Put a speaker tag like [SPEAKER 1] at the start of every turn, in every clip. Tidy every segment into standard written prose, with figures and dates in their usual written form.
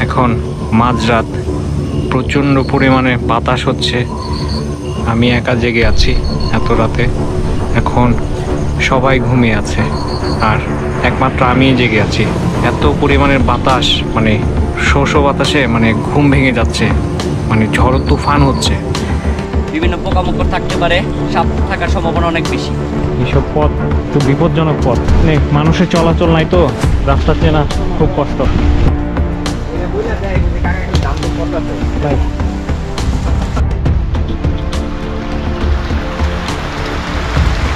[SPEAKER 1] এখন মাঝরাত, প্রচণ্ড পরিমাণে বাতাস হচ্ছে। আমি একা জেগে আছি এত রাতে। এখন সবাই ঘুমিয়ে আছে আর একমাত্র আমিই জেগে আছি। এত পরিমাণের বাতাস, মানে শোষ বাতাসে মানে ঘুম ভেঙে যাচ্ছে, মানে ঝড় তুফান হচ্ছে।
[SPEAKER 2] বিভিন্ন পোকামাকড় থাকতে পারে, সাপ থাকার সম্ভাবনা অনেক বেশি।
[SPEAKER 1] এইসব পথ একটু বিপজ্জনক পথ, মানুষের চলাচল নাই তো, রাস্তা চেনা খুব কষ্ট।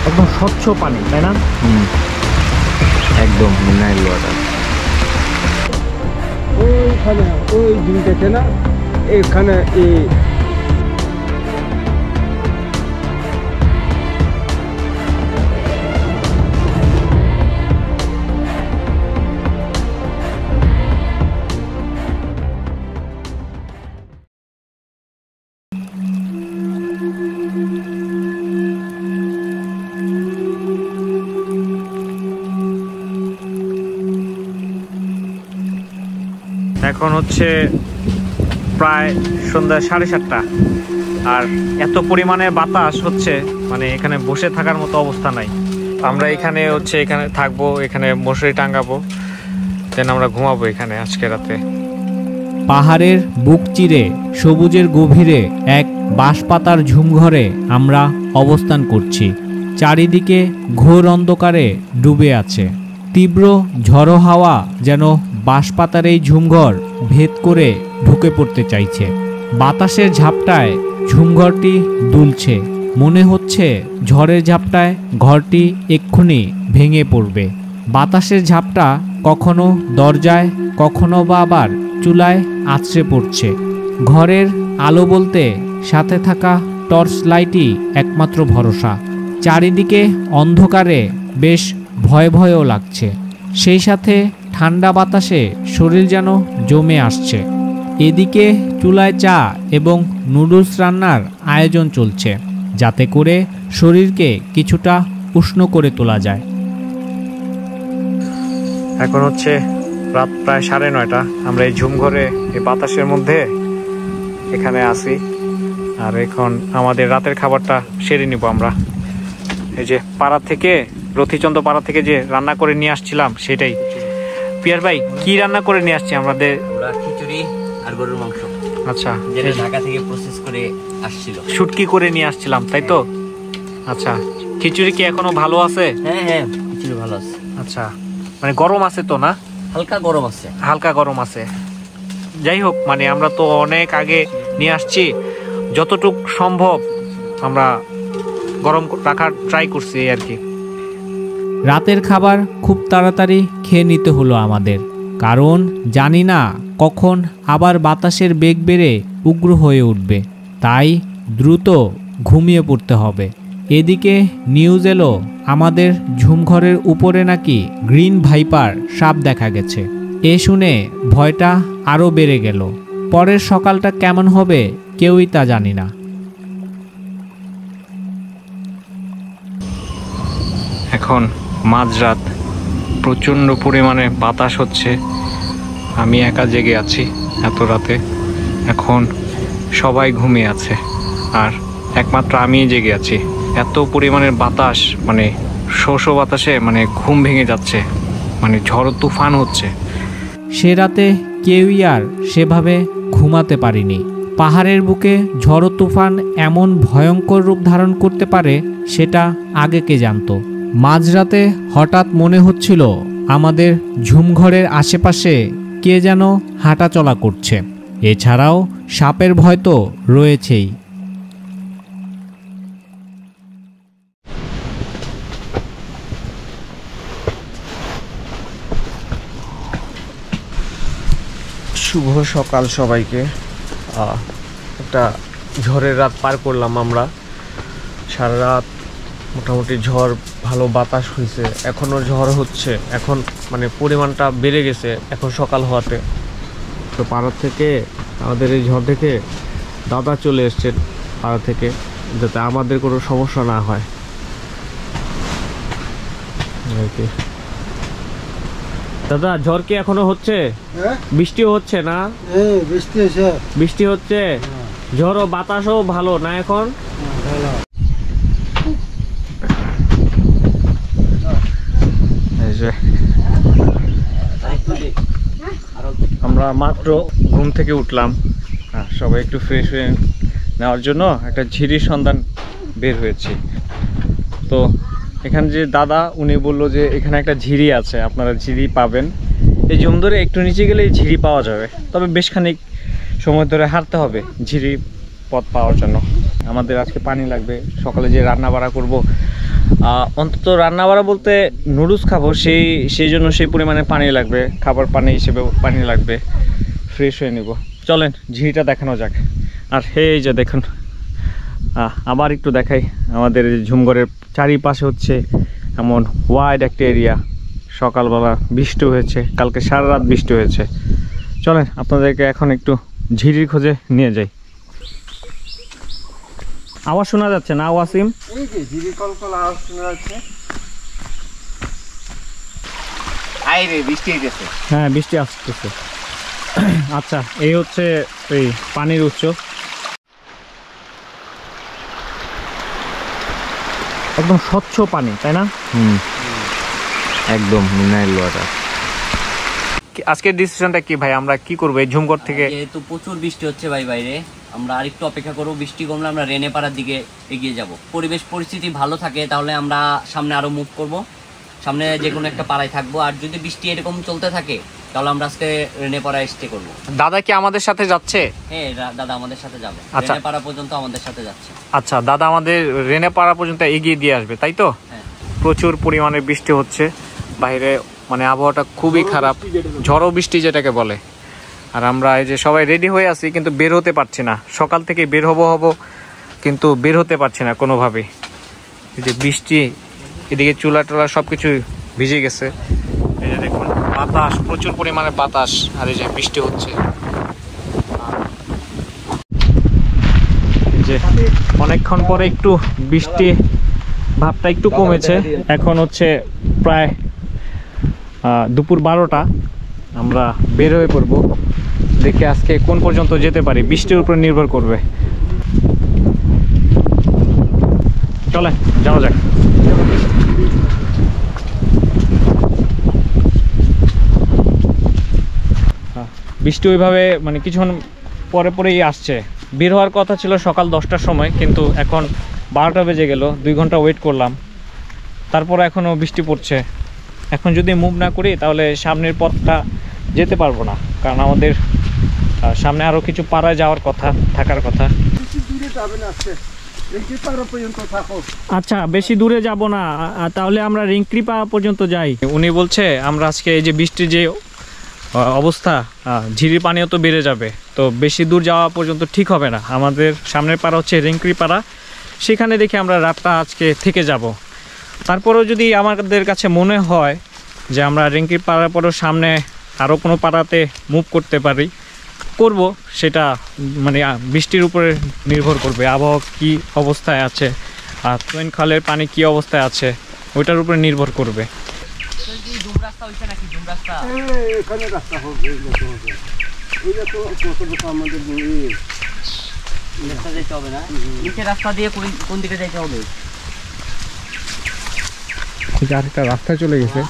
[SPEAKER 1] একদম স্বচ্ছ পানি, তাই না? একদম মিনারেল ওয়াটার।
[SPEAKER 3] ওইখানে ওই জিনিসটা না, এখানে
[SPEAKER 1] এখন হচ্ছে প্রায় সন্ধ্যা 7:30, আর এত পরিমাণে বাতাস হচ্ছে, মানে এখানে বসে থাকার মতো অবস্থা নাই। আমরা এখানে থাকবো, এখানে মশারি টাঙ্গাবো, দেন আমরা ঘুমাবো এখানে আজকে রাতে।
[SPEAKER 4] পাহাড়ের বুক চিরে সবুজের গভীরে এক বাঁশপাতার ঝুমঘরে আমরা অবস্থান করছি। চারিদিকে ঘোর অন্ধকারে ডুবে আছে। তীব্র ঝড়ো হাওয়া যেন বাঁশপাতার এই ঝুমঘর ভেদ করে ঢুকে পড়তে চাইছে। বাতাসের ঝাপটায় ঝুমঘরটি দুলছে। মনে হচ্ছে ঝড়ের ঝাপটায় ঘরটি এক্ষুনি ভেঙে পড়বে। বাতাসের ঝাপটা কখনো দরজায়, কখনো বা আবার চুলায় আছড়ে পড়ছে। ঘরের আলো বলতে সাথে থাকা টর্চ লাইটই একমাত্র ভরসা। চারিদিকে অন্ধকারে বেশ ভয় ভয়ও লাগছে। সেই সাথে ঠান্ডা বাতাসে শরীর যেন জমে আসছে। এদিকে চুলায় চা এবং নুডলস রান্নার আয়োজন চলছে, যাতে করে শরীরকে কিছুটা উষ্ণ করে তোলা যায়।
[SPEAKER 1] এখন হচ্ছে রাত প্রায় 9:30। আমরা এই ঝুমঘরে, এই বাতাসের মধ্যে এখানে আছি। আর এখন আমাদের রাতের খাবারটা সেরে নিব আমরা। এই যে পাড়া থেকে, রথিচন্দ্র পাড়া থেকে যে রান্না করে নিয়ে আসছিলাম সেটাই। পিয়ার ভাই, কি রান্না করে নিয়ে আসছি আমাদের?
[SPEAKER 2] খিচুড়ি আর গরুর মাংস।
[SPEAKER 1] আচ্ছা,
[SPEAKER 2] যেটা ঢাকা থেকে প্রসেস করে আসছিল,
[SPEAKER 1] শুটকি করে নিয়ে আসছিলাম, তাই তো? আচ্ছা, খিচুড়ি কি এখনো ভালো আছে?
[SPEAKER 2] হ্যাঁ হ্যাঁ, খিচুড়ি ভালো আছে।
[SPEAKER 1] আচ্ছা, মানে গরম আছে তো না?
[SPEAKER 2] হালকা গরম আছে,
[SPEAKER 1] হালকা গরম আছে। যাই হোক, মানে আমরা তো অনেক আগে নিয়ে আসছি, যতটুক সম্ভব আমরা গরম রাখার ট্রাই করছি আর কি।
[SPEAKER 4] রাতের খাবার খুব তাড়াতাড়ি খেয়ে নিতে হলো আমাদের, কারণ জানি না কখন আবার বাতাসের বেগ বেড়ে উগ্র হয়ে উঠবে। তাই দ্রুত ঘুমিয়ে পড়তে হবে। এদিকে নিউজ এলো আমাদের ঝুমঘরের উপরে নাকি গ্রিন ভাইপার সাপ দেখা গেছে। এ শুনে ভয়টা আরও বেড়ে গেল। পরের সকালটা কেমন হবে কেউই তা জানি না।
[SPEAKER 1] এখন মাঝরাত, প্রচণ্ড পরিমাণে বাতাস হচ্ছে। আমি একা জেগে আছি এত রাতে। এখন সবাই ঘুমিয়ে আছে আর একমাত্র আমিই জেগে আছি। এত পরিমাণের বাতাস, মানে শোষ বাতাসে মানে ঘুম ভেঙে যাচ্ছে, মানে ঝড় তুফান হচ্ছে।
[SPEAKER 4] সে রাতে কেউই আর সেভাবে ঘুমাতে পারিনি। পাহাড়ের বুকে ঝড় তুফান এমন ভয়ঙ্কর রূপ ধারণ করতে পারে সেটা আগে কে জানতো। মাঝরাতে হঠাৎ মনে হচ্ছিল আমাদের ঝুমঘরের আশেপাশে কে যেন হাঁটাচলা করছে। এছাড়াও সাপের ভয় তো রয়েছেই।
[SPEAKER 3] শুভ সকাল সবাইকে। একটা ঝড়ের রাত পার করলাম আমরা। সারা রাত মোটামুটি ঝড়, ভালো বাতাস হয়েছে, এখনও ঝড় হচ্ছে। এখন মানে পরিমাণটা বেড়ে গেছে এখন সকাল হওয়াতে। তো পাড়ার থেকে, আমাদের এই ঝড় থেকে দাদা চলে এসছে পাড়া থেকে, যাতে আমাদের কোনো সমস্যা না হয় আর কি। দাদা ঝড় কি এখনো হচ্ছে? বৃষ্টি হচ্ছে না? বৃষ্টি হচ্ছে, ঝড় ও বাতাসও ভালো না এখন?
[SPEAKER 1] এই যে আমরা মাত্র ঘুম থেকে উঠলাম, সবাই একটু ফ্রেশ হয়ে নেওয়ার জন্য একটা ঝিরির সন্ধান বের হয়েছি। তো এখানে যে দাদা উনি বললো যে এখানে একটা ঝিরি আছে, আপনারা ঝিরি পাবেন। এই জম ধরে একটু নিচে গেলে ঝিরি পাওয়া যাবে, তবে বেশ খানিক সময় ধরে হাঁটতে হবে ঝিরি পথ পাওয়ার জন্য। আমাদের আজকে পানি লাগবে, সকালে যে রান্না বাড়া করবো, অন্তত রান্না বাড়া বলতে নুডলস খাবো, সেই জন্য সেই পরিমাণে পানি লাগবে, খাবার পানি হিসেবে পানি লাগবে। ফ্রেশ হয়ে নিব, চলেন ঝিরিটা দেখানো যাক। আর এই যে দেখুন, আবার একটু দেখাই, আমাদের ঝুমঘরের চারিপাশে হচ্ছে এমন ওয়াইড একটা এরিয়া। সকালবেলা বৃষ্টি হয়েছে, কালকে সারা রাত বৃষ্টি হয়েছে। চলেন আপনাদেরকে এখন একটু ঝিরির খোঁজে নিয়ে যাই। আওয়াজ শোনা যাচ্ছে না ওয়াসিম?
[SPEAKER 3] এই যে ঝিরি কলকল আওয়াজ শোনা যাচ্ছে। আইরে বৃষ্টি হইতেছে।
[SPEAKER 1] হ্যাঁ বৃষ্টি আসতেছে। আচ্ছা, এই হচ্ছে এই পানির উৎস। একদম স্বচ্ছ পানি, তাই না?
[SPEAKER 3] একদম মিনারেল ওয়াটার।
[SPEAKER 1] আজকের ডিসিশনটা কি ভাই, আমরা কি করবো এই ঝুমঘর থেকে?
[SPEAKER 2] যেহেতু প্রচুর বৃষ্টি হচ্ছে ভাই বাইরে, আমরা আরেকটু অপেক্ষা করবো। বৃষ্টি কমলে আমরা রেনেপাড়ার দিকে এগিয়ে যাব। পরিবেশ পরিস্থিতি ভালো থাকে তাহলে আমরা সামনে আরো মুভ করব, সামনে যে কোনো একটা পাড়ায় থাকবো। আর যদি বৃষ্টি এরকম চলতে থাকে তাহলে আমরা আজকে রেনেপাড়ায় স্টে করবো।
[SPEAKER 1] দাদা কি আমাদের সাথে যাচ্ছে?
[SPEAKER 2] হ্যাঁ, দাদা আমাদের সাথে যাবে,
[SPEAKER 1] আচ্ছা।
[SPEAKER 2] রেনেপাড়া পর্যন্ত আমাদের সাথে যাচ্ছে।
[SPEAKER 1] আচ্ছা, দাদা আমাদের রেনেপাড়া পর্যন্ত এগিয়ে দিয়ে আসবে, তাই তো?
[SPEAKER 2] হ্যাঁ।
[SPEAKER 1] প্রচুর পরিমাণে বৃষ্টি হচ্ছে বাইরে, মানে আবহাওয়াটা খুবই খারাপ, ঝড়ো বৃষ্টি যেটাকে বলে। আর আমরা এই যে সবাই রেডি হয়ে আছি, কিন্তু বের হতে পারছি না। সকাল থেকে বের হব কিন্তু বের হতে পারছি না কোনোভাবেই। এই যে বৃষ্টি, এদিকে চুলা টুলা সব কিছু ভিজে গেছে। এই যে দেখুন বাতাস, প্রচুর পরিমাণে বাতাস, আর এই যে বৃষ্টি হচ্ছে। যে অনেকক্ষণ পরে একটু বৃষ্টি ভাবটা একটু কমেছে। এখন হচ্ছে প্রায় দুপুর 12টা। আমরা বের হয়ে পড়বো, দেখি আজকে কোন পর্যন্ত যেতে পারি, বৃষ্টির উপর নির্ভর করবে। চলে যাওয়া যাক। বৃষ্টি ওইভাবে মানে কিছুক্ষণ পরে পরেই আসছে। বের হওয়ার কথা ছিল সকাল 10টার সময়, কিন্তু এখন 12টা বেজে গেল। 2 ঘন্টা ওয়েট করলাম, তারপর এখনও বৃষ্টি পড়ছে। এখন যদি মুভ না করি তাহলে সামনের পথটা যেতে পারবো না, কারণ আমাদের সামনে আরও কিছু পাড়ায় যাওয়ার কথা, থাকার কথা। আচ্ছা, বেশি দূরে যাব না, তাহলে আমরা রিংক্রিপা পর্যন্ত যাই। উনি বলছে আমরা আজকে এই যে বৃষ্টির যে অবস্থা, ঝিরির পানিও তো বেড়ে যাবে, তো বেশি দূর যাওয়া পর্যন্ত ঠিক হবে না। আমাদের সামনের পাড়া হচ্ছে রিংক্রিপাড়া, সেখানে দেখে আমরা রাতটা আজকে থেকে যাব। তারপরেও যদি আমাদের কাছে মনে হয় যে আমরা রিংক্রিপাড়ার পরেও সামনে আরও কোনো পাড়াতে মুভ করতে পারি, করব। সেটা মানে বৃষ্টির উপরে নির্ভর করবে, আবহাওয়া কী অবস্থায় আছে আর তোয়েন খালের পানি কী অবস্থায় আছে ওইটার উপরে নির্ভর করবে।
[SPEAKER 2] রাস্তা দিয়ে কোন দিকে যাইতে হবে?
[SPEAKER 1] আরেকটা রাস্তায় চলে গেছে।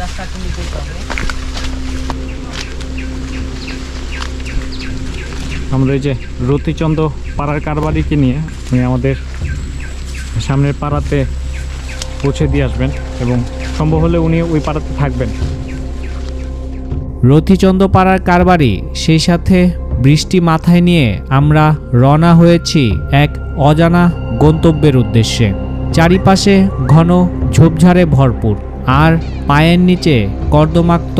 [SPEAKER 2] রাস্তা কোন দিকে যেতে হবে?
[SPEAKER 1] আমরা এই যে রতিচন্দ্র পাড়ার কারবারিকে নিয়ে উনি আমাদের সামনের পাড়াতে পৌঁছে দিয়ে আসবেন, এবং সম্ভব হলে উনি ওই পাড়াতে থাকবেন।
[SPEAKER 4] রতিচন্দ্র পাড়ার কারবারি, সেই সাথে বৃষ্টি মাথায় নিয়ে আমরা রওনা হয়েছি এক অজানা গন্তব্যের উদ্দেশ্যে। চারিপাশে ঘন ঝোপঝাড়ে ভরপুর, আর পায়ের নিচে কর্দমাক্ত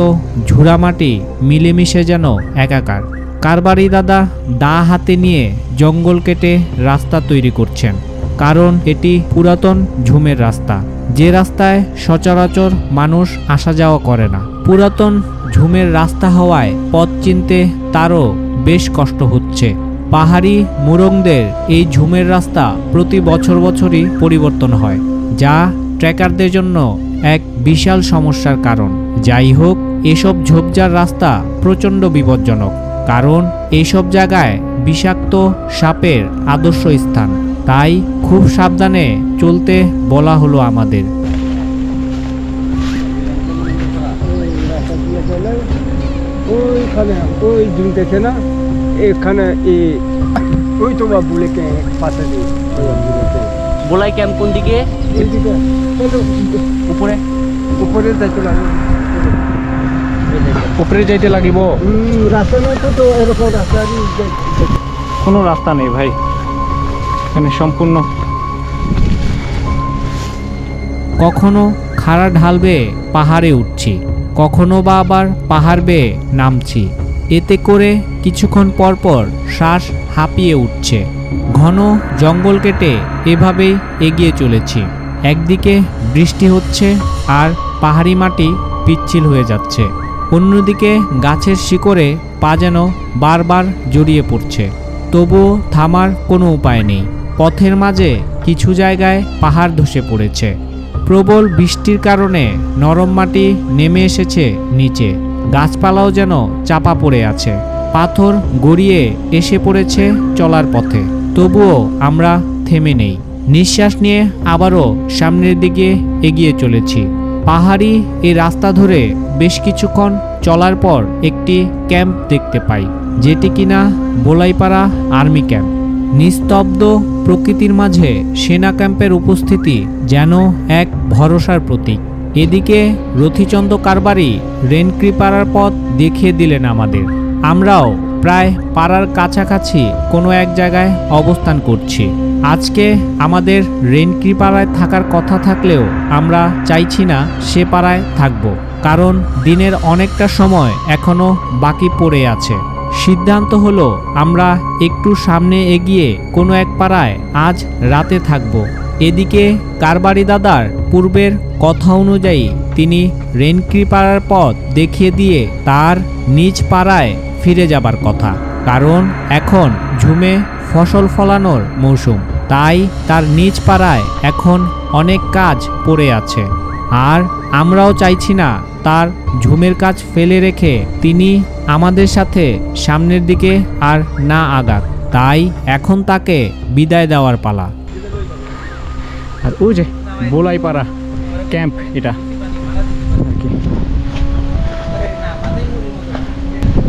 [SPEAKER 4] ঝুড়ামাটি মিলেমিশে যেন একাকার। কারবারি দাদা দা হাতে নিয়ে জঙ্গল কেটে রাস্তা তৈরি করছেন, কারণ এটি পুরাতন ঝুমের রাস্তা, যে রাস্তায় সচরাচর মানুষ আসা যাওয়া করে না। পুরাতন ঝুমের রাস্তা হওয়ায় পথ চিনতে তারও বেশ কষ্ট হচ্ছে। পাহাড়ি মুরংদের এই ঝুমের রাস্তা প্রতি বছরই পরিবর্তন হয়, যা ট্রেকারদের জন্য এক বিশাল সমস্যার কারণ। যাই হোক, এসব ঝোপঝাড় রাস্তা প্রচণ্ড বিপজ্জনক, কারণ এইসব জায়গায় বিষাক্ত সাপের আদর্শ স্থান। তাই খুব সাবধানে চলতে বলা হলো আমাদের।
[SPEAKER 5] ওইখানে ওই জুনতেছে না, এখানে ওই তোমার বুলেকে পাশে দিয়ে
[SPEAKER 2] বোলাই ক্যাম্প কোন দিকে?
[SPEAKER 5] এদিকে
[SPEAKER 2] উপরে
[SPEAKER 5] উপরে যাইতে লাগে।
[SPEAKER 1] উপরে যাইতে লাগিব?
[SPEAKER 5] রাস্তা নয় তো এরকম রাস্তা
[SPEAKER 1] কোনো রাস্তা নেই ভাই, এখানে সম্পূর্ণ।
[SPEAKER 4] কখনো খাড়া ঢাল বেয়ে পাহাড়ে উঠছি, কখনো বা আবার পাহাড় বেয়ে নামছি। এতে করে কিছুক্ষণ পর পর শ্বাস হাঁপিয়ে উঠছে। ঘন জঙ্গল কেটে এভাবেই এগিয়ে চলেছি। একদিকে বৃষ্টি হচ্ছে আর পাহাড়ি মাটি পিচ্ছিল হয়ে যাচ্ছে, অন্যদিকে গাছের শিকড়ে পা যেন বারবার জড়িয়ে পড়ছে। তবুও থামার কোনো উপায় নেই। পথের মাঝে কিছু জায়গায় পাহাড় ধসে পড়েছে। প্রবল বৃষ্টির কারণে নরম মাটি নেমে এসেছে নিচে, গাছপালাও যেন চাপা পড়ে আছে। পাথর গড়িয়ে এসে পড়েছে চলার পথে। তবুও আমরা থেমে নেই। নিঃশ্বাস নিয়ে আবারও সামনের দিকে এগিয়ে চলেছি। পাহাড়ি এই রাস্তা ধরে বেশ কিছুক্ষণ চলার পর একটি ক্যাম্প দেখতে পাই, যেটি কিনা বোলাইপাড়া আর্মি ক্যাম্প। নিস্তব্ধ প্রকৃতির মাঝে সেনা ক্যাম্পের উপস্থিতি যেন এক ভরসার প্রতীক। এদিকে রথিচন্দ্র কারবারি রেনক্রি পাড়ার পথ দেখিয়ে দিলেন আমাদের। আমরাও প্রায় পাড়ার কাছাকাছি কোনো এক জায়গায় অবস্থান করছি। আজকে আমাদের রেনক্রি পাড়ায় থাকার কথা থাকলেও আমরা চাইছি না সে পাড়ায় থাকব, কারণ দিনের অনেকটা সময় এখনো বাকি পড়ে আছে। সিদ্ধান্ত হলো আমরা একটু সামনে এগিয়ে কোনো এক পাড়ায় আজ রাতে থাকব। এদিকে কারবারি দাদার পূর্বের কথা অনুযায়ী তিনি রেনক্রি পাড়ার পথ দেখিয়ে দিয়ে তার নিজ পাড়ায় ফিরে যাবার কথা, কারণ এখন ঝুমে ফসল ফলানোর মৌসুম। তাই তার নিজ পাড়ায় এখন অনেক কাজ পড়ে আছে, আর আমরাও চাইছি না তার ঝুমের কাজ ফেলে রেখে তিনি আমাদের সাথে সামনের দিকে আর না আগাক। তাই এখন তাকে বিদায় দেওয়ার পালা।
[SPEAKER 1] আর ওই যে বোলাইপাড়া ক্যাম্প, এটা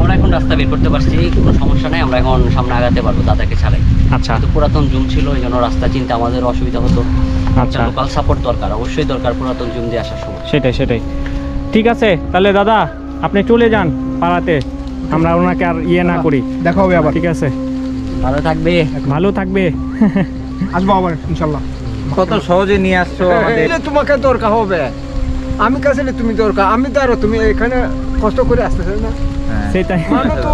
[SPEAKER 2] আমরা এখন রাস্তা বের করতে পারছি, কোনো সমস্যা নাই। আমরা এখন সামনে আগাতে পারবো দাদাকে ছাড়াই।
[SPEAKER 1] আচ্ছা,
[SPEAKER 2] কিন্তু পুরাতন জুম ছিল, এই জন্য রাস্তা চিনতে আমাদের অসুবিধা হতো।
[SPEAKER 1] আচ্ছা,
[SPEAKER 2] লোকাল সাপোর্ট দরকার, অবশ্যই দরকার পুরাতন জুম দিয়ে আসার সময়।
[SPEAKER 1] সেটাই। ঠিক আছে, তাহলে দাদা আপনি চলে যান পাড়াতে, আমরা ওনাকে আর না করি।
[SPEAKER 5] দেখা হবে আবার।
[SPEAKER 1] ঠিক আছে,
[SPEAKER 2] ভালো থাকবে।
[SPEAKER 1] ভালো থাকবে।
[SPEAKER 5] আসবো আবার ইনশাল্লাহ।
[SPEAKER 3] কত সহজে নিয়ে আসছো আমাদের।
[SPEAKER 5] তোমাকে দরকার হবে, আমি কাছে তুমি দরকার, আমি তো আরো তুমি এখানে কষ্ট করে আসতেছে না।
[SPEAKER 1] সেটাই।
[SPEAKER 5] আমি তো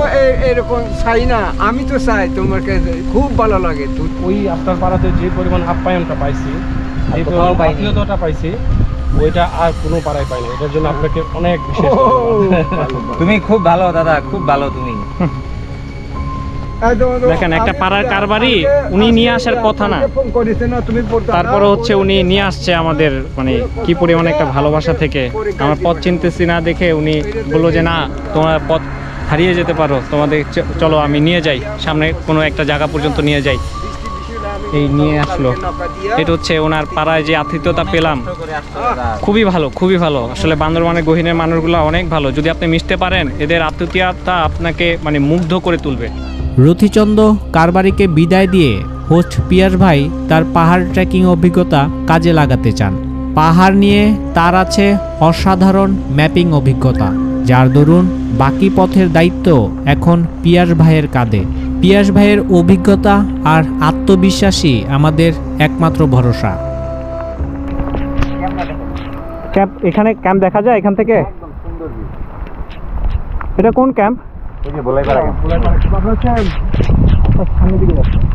[SPEAKER 5] এরকম চাই না, আমি তো চাই তোমাকে খুব ভালো লাগে।
[SPEAKER 6] ওই আপনার পাড়াতে যে পরিমাণ আপ্যায়নটা পাইছি, যে পরিমাণ আত্মীয়তাটা পাইছি, ওইটা আর কোনো পাড়ায় পাই না। এটার জন্য আপনাকে অনেক বিশেষ
[SPEAKER 3] তুমি খুব ভালো দাদা, খুব ভালো তুমি।
[SPEAKER 1] দেখেন, একটা পাড়ার কারবারি উনি নিয়ে আসার কথা না, তারপরে হচ্ছে উনি নিয়ে আসছে আমাদের, মানে কি পরিমাণে একটা ভালোবাসা থেকে। আমার পথ চিনতেছি না দেখে উনি বললো যে না, তোমার পথ হারিয়ে যেতে পারো, তোমাদের চলো আমি নিয়ে যাই, সামনে কোনো একটা জায়গা পর্যন্ত নিয়ে যাই। এই নিয়ে আসলো। এটা হচ্ছে ওনার পাড়ায় যে আতিথ্যতা পেলাম, খুবই ভালো। আসলে বান্দরবানের গহীনের মানুষগুলো অনেক ভালো। যদি আপনি মিশতে পারেন, এদের আতিথ্যতা আপনাকে মানে মুগ্ধ করে তুলবে।
[SPEAKER 4] রথিচন্দ্র কারবারিকে বিদায় দিয়ে হোস্ট পিয়াস ভাই তার পাহাড় ট্রেকিং অভিজ্ঞতা কাজে লাগাতে চান। পাহাড় নিয়ে তার আছে অসাধারণ ম্যাপিং অভিজ্ঞতা, যার দরুন বাকি পথের দায়িত্ব এখন পিয়াস ভাইয়ের কাঁধে। পিয়াস ভাইয়ের অভিজ্ঞতা আর আত্মবিশ্বাসী আমাদের একমাত্র ভরসা।
[SPEAKER 1] এখানে ক্যাম্প দেখা যায় এখান থেকে? এটা কোন ক্যাম্প?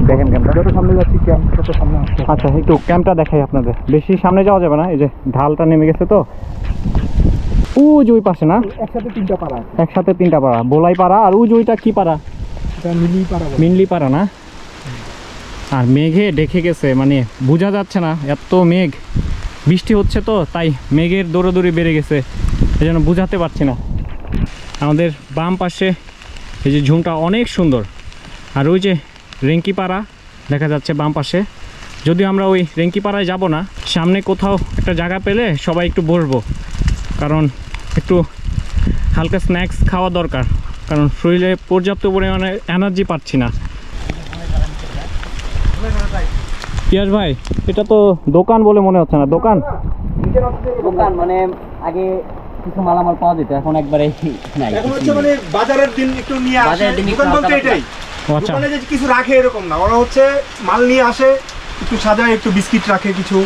[SPEAKER 1] দেখেন ক্যাম্পটা, যত সামনে যাচ্ছি ক্যাম্প তত সামনে আসছে। আচ্ছা, একটু ক্যাম্পটা দেখাই আপনাদের। বেশি সামনে যাওয়া যাবে না, এই যে ঢালটা নেমে গেছে তো। যে ওই পাশে না, একসাথে তিনটা পাড়া, বোলাই পাড়া আর ওইটা কি পাড়া? মিনলি পাড়া না? আর মেঘে ঢেকে গেছে, মানে বোঝা যাচ্ছে না, এত মেঘ। বৃষ্টি হচ্ছে তো, তাই মেঘের দৌড়াদৌড়ি বেড়ে গেছে। এই জন্য বুঝাতে পারছি না। আমাদের বাম পাশে এই যে ঝুমটা অনেক সুন্দর, আর ওই যে রেঙ্কিপাড়া দেখা যাচ্ছে বাম পাশে। যদিও আমরা ওই রেঙ্কিপাড়ায় যাব না, সামনে কোথাও একটা জায়গা পেলে সবাই একটু বসবো, কারণ একটু হালকা স্ন্যাক্স খাওয়া দরকার, কারণ শরীরে পর্যাপ্ত পরিমাণে এনার্জি পাচ্ছি না। পিয়াস ভাই, এটা তো দোকান বলে মনে হচ্ছে না। দোকান
[SPEAKER 2] দোকান মানে আগে কিছু মালামাল পাওয়া যেত, এখন একবারে নাই।
[SPEAKER 7] এখন হচ্ছে মানে বাজারের দিন একটু নিয়ে আসে,
[SPEAKER 2] বাজারের দিন
[SPEAKER 7] দোকান
[SPEAKER 2] একটু
[SPEAKER 7] বলতে
[SPEAKER 2] হালকা
[SPEAKER 7] এটাই।
[SPEAKER 1] আচ্ছা
[SPEAKER 7] দোকানে যে কিছু রাখে এরকম না, ওরা হচ্ছে মাল নিয়ে আসে, একটু সাজায়, একটু বিস্কিট রাখে, কিছু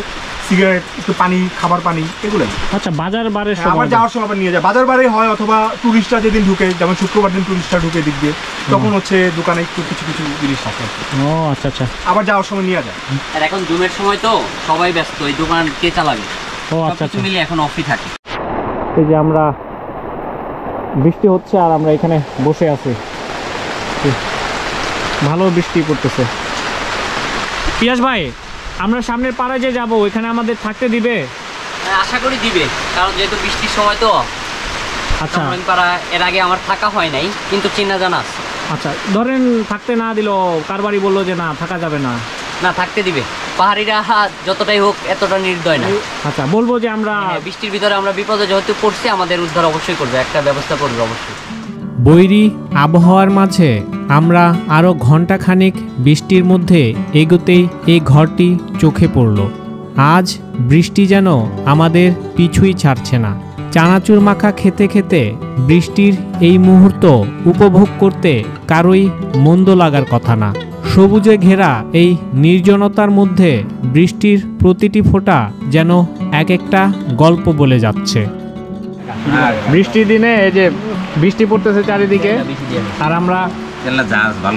[SPEAKER 7] সিগারেট, একটু পানি, খাবার পানি, এগুলোই।
[SPEAKER 1] আচ্ছা, বাজার বারের
[SPEAKER 7] হ্যাঁ, আবার
[SPEAKER 1] সময়
[SPEAKER 7] যাওয়ার সময় আবার নিয়ে যায়, বাজার বারে হয়, অথবা টুরিস্টরা যেদিন ঢুকে, যেমন শুক্রবার দিন টুরিস্টরা ঢুকে দিক দিয়ে, তখন হচ্ছে দোকানে একটু কিছু কিছু জিনিস থাকে,
[SPEAKER 1] ও আচ্ছা আচ্ছা।
[SPEAKER 7] আবার যাওয়ার সময় নিয়ে যায়।
[SPEAKER 2] আর এখন জুমের সময় তো সবাই ব্যস্ত, এই দোকান কে চালাবে?
[SPEAKER 1] ও আচ্ছা
[SPEAKER 2] সবকিছু
[SPEAKER 1] আচ্ছা।
[SPEAKER 2] মিলিয়ে এখন অফই থাকে।
[SPEAKER 1] এই যে আমরা বৃষ্টি হচ্ছে আর আমরা এখানে বসে আছি, ভালো বৃষ্টি পড়তেছে। পিয়াস ভাই, আমরা সামনের পাড়ায় যে যাবো, ওইখানে আমাদের থাকতে দিবে?
[SPEAKER 2] হ্যাঁ, আশা করি দিবে, কারণ যেহেতু বৃষ্টির সময় তো।
[SPEAKER 1] আচ্ছা
[SPEAKER 2] পাড়া এর আগে আমার থাকা হয় নাই, কিন্তু চেনা জানা আছে।
[SPEAKER 1] আচ্ছা, ধরেন থাকতে না দিল, কার বাড়ি বললো যে না থাকা যাবে না?
[SPEAKER 2] না, থাকতে দিবে। পাহাড়িরা যতটাই হোক এতটা নির্দয় না।
[SPEAKER 1] আচ্ছা, বলবো যে আমরা
[SPEAKER 2] হ্যাঁ, বৃষ্টির ভিতরে আমরা বিপদে যেহেতু পড়ছি, আমাদের উদ্ধার অবশ্যই করবে, একটা ব্যবস্থা করবে অবশ্যই।
[SPEAKER 4] বৈরী আবহাওয়ার মাঝে আমরা আরও ঘণ্টাখানিক বৃষ্টির মধ্যে এগোতেই এই ঘরটি চোখে পড়ল। আজ বৃষ্টি যেন আমাদের পিছুই ছাড়ছে না। চানাচুর মাখা খেতে খেতে বৃষ্টির এই মুহূর্ত উপভোগ করতে কারোই মন্দ লাগার কথা না। সবুজে ঘেরা এই নির্জনতার মধ্যে বৃষ্টির প্রতিটি ফোঁটা যেন এক একটা গল্প বলে যাচ্ছে।
[SPEAKER 1] বৃষ্টির দিনে এই যে বৃষ্টি পড়তেছে চারিদিকে, আর আমরা